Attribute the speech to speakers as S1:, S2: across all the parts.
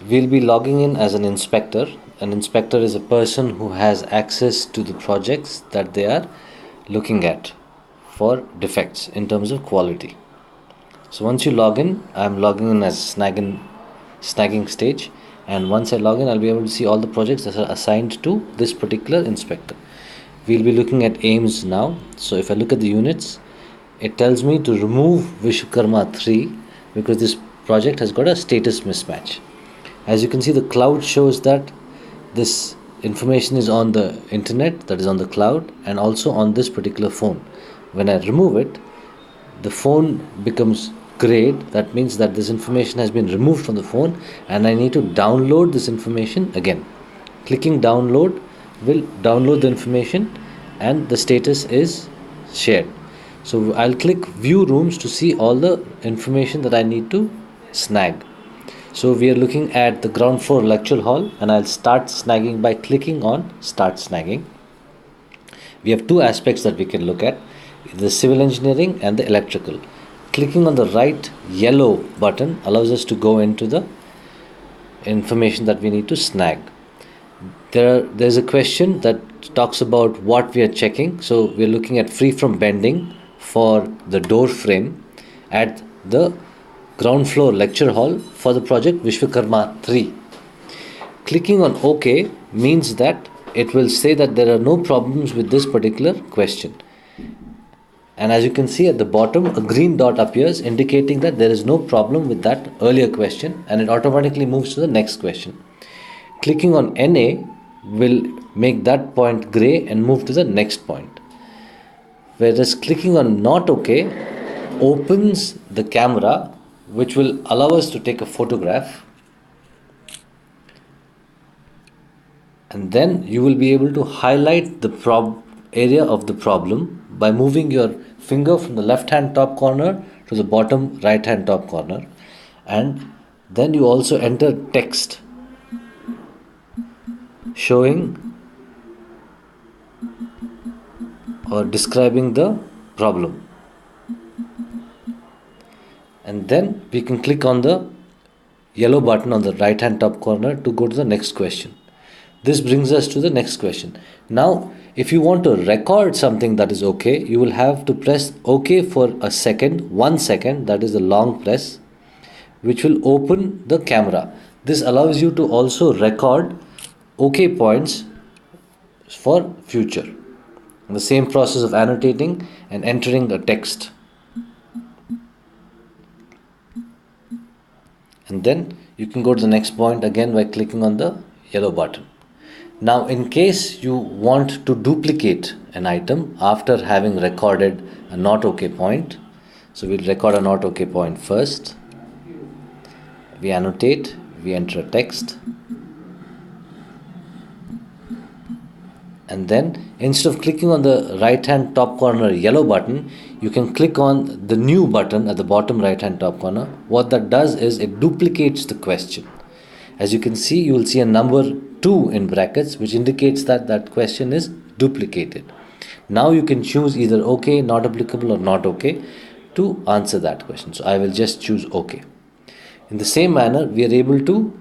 S1: We'll be logging in as an inspector. An inspector is a person who has access to the projects that they are looking at for defects in terms of quality. So once you log in, I'm logging in as snagging stage, and once I log in, I'll be able to see all the projects that are assigned to this particular inspector. We'll be looking at aims now. So if I look at the units, it tells me to remove Vishwakarma 3 because this project has got a status mismatch. As you can see, the cloud shows that this information is on the internet, that is on the cloud, and also on this particular phone. When I remove it, the phone becomes grayed. That means that this information has been removed from the phone and I need to download this information again. Clicking download will download the information and the status is shared. So I'll click view rooms to see all the information that I need to snag. So we are looking at the ground floor lecture hall, and I'll start snagging by clicking on start snagging. We have two aspects that we can look at: the civil engineering and the electrical. Clicking on the right yellow button allows us to go into the information that we need to snag. There's a question that talks about what we are checking. So we're looking at free from bending for the door frame at the ground floor lecture hall for the project Vishwakarma 3. Clicking on OK means that it will say that there are no problems with this particular question. And as you can see at the bottom, a green dot appears indicating that there is no problem with that earlier question, and it automatically moves to the next question. Clicking on NA will make that point gray and move to the next point. Whereas clicking on not OK opens the camera, which will allow us to take a photograph, and then you will be able to highlight the area of the problem by moving your finger from the left hand top corner to the bottom right hand top corner, and then you also enter text showing or describing the problem. And then we can click on the yellow button on the right hand top corner to go to the next question. This brings us to the next question. Now, if you want to record something that is OK, you will have to press OK for a second, 1 second, that is the long press, which will open the camera. This allows you to also record OK points for future. The same process of annotating and entering a text. And then you can go to the next point again by clicking on the yellow button. Now, in case you want to duplicate an item after having recorded a not OK point, so we'll record a not OK point first. We annotate, we enter a text, and then instead of clicking on the right hand top corner yellow button, you can click on the new button at the bottom right hand top corner. What that does is it duplicates the question. As you can see, you will see a number 2 in brackets, which indicates that that question is duplicated. Now you can choose either OK, not applicable, or not OK to answer that question. So I will just choose OK. In the same manner, we are able to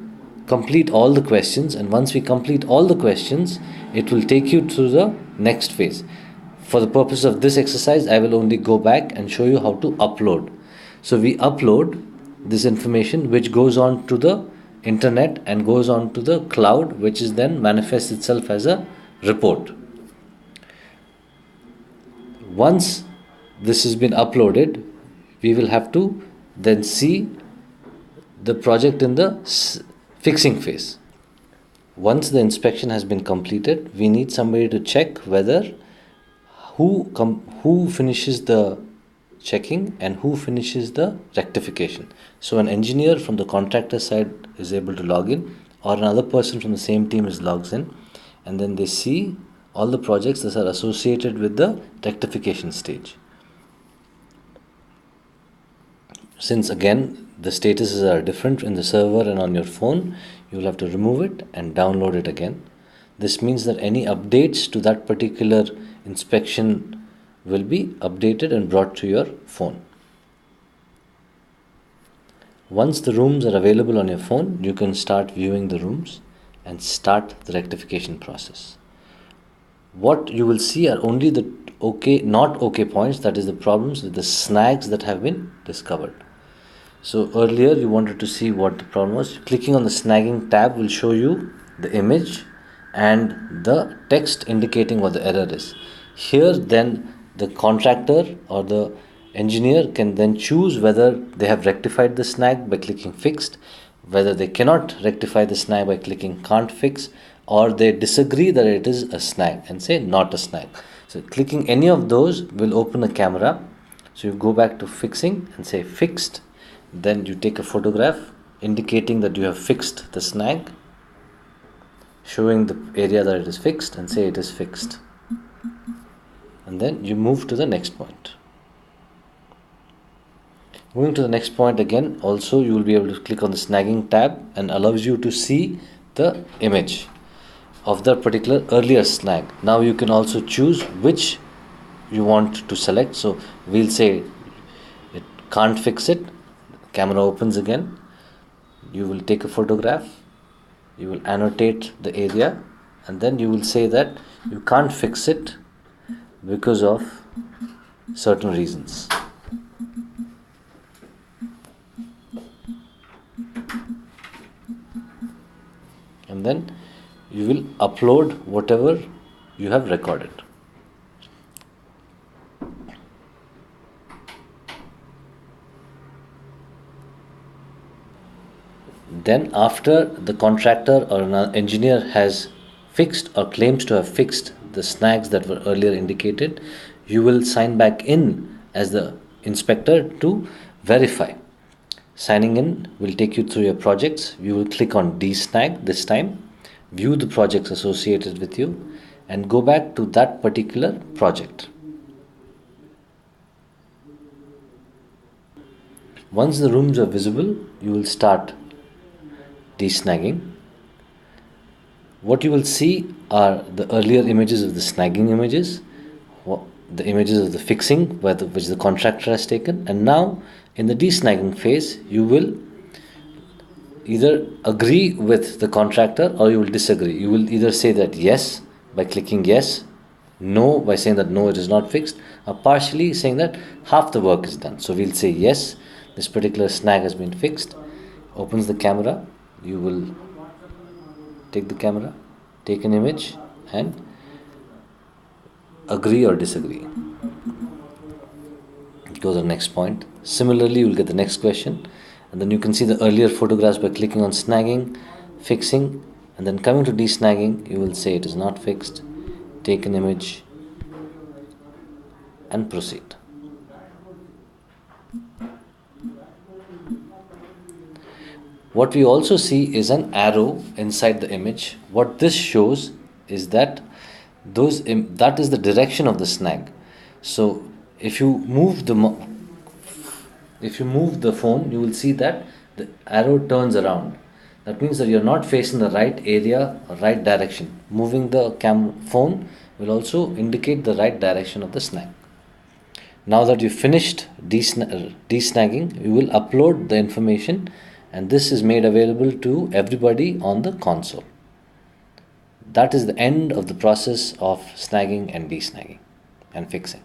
S1: complete all the questions, and once we complete all the questions, it will take you to the next phase. For the purpose of this exercise, I will only go back and show you how to upload. So we upload this information, which goes on to the internet and goes on to the cloud, which is then manifests itself as a report. Once this has been uploaded, we will have to then see the project in the fixing phase. Once the inspection has been completed, we need somebody to check whether who finishes the checking and who finishes the rectification. So an engineer from the contractor side is able to log in, or another person from the same team logs in, and then they see all the projects that are associated with the rectification stage. Since again the statuses are different in the server and on your phone, you will have to remove it and download it again. This means that any updates to that particular inspection will be updated and brought to your phone. Once the rooms are available on your phone, you can start viewing the rooms and start the rectification process. What you will see are only the okay, not okay points, that is the problems with the snags that have been discovered. So earlier you wanted to see what the problem was. Clicking on the snagging tab will show you the image and the text indicating what the error is. Here then the contractor or the engineer can then choose whether they have rectified the snag by clicking fixed, whether they cannot rectify the snag by clicking can't fix, or they disagree that it is a snag and say not a snag. So clicking any of those will open a camera. So you go back to fixing and say fixed, then you take a photograph indicating that you have fixed the snag, showing the area that it is fixed, and say it is fixed, and then you move to the next point. Moving to the next point again, also you will be able to click on the snagging tab and allows you to see the image of the particular earlier snag. Now you can also choose which you want to select. So we'll say it can't fix it. Camera opens again. You will take a photograph, you will annotate the area, and then you will say that you can't fix it because of certain reasons. And then you will upload whatever you have recorded. Then after the contractor or an engineer has fixed or claims to have fixed the snags that were earlier indicated, you will sign back in as the inspector to verify. Signing in will take you through your projects. You will click on dSnag this time, view the projects associated with you, and go back to that particular project. Once the rooms are visible, you will start dSnagging. What you will see are the earlier images of the snagging images, the images of the fixing which the contractor has taken, and now in the dSnagging phase you will either agree with the contractor or you will disagree. You will either say that yes by clicking yes, no by saying that no, it is not fixed, or partially saying that half the work is done. So we'll say yes, this particular snag has been fixed. Opens the camera, you will take the camera, take an image, and agree or disagree. Go to the next point. Similarly, you will get the next question, and then you can see the earlier photographs by clicking on snagging, fixing, and then coming to dSnagging, you will say it is not fixed, take an image, and proceed. What we also see is an arrow inside the image. What this shows is that that is the direction of the snag. So if you move the phone, you will see that the arrow turns around. That means that you're not facing the right area or right direction. Moving the phone will also indicate the right direction of the snag. Now that you've finished dSnagging, you will upload the information, and this is made available to everybody on the console. That is the end of the process of snagging and dSnagging and fixing.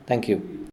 S1: Thank you.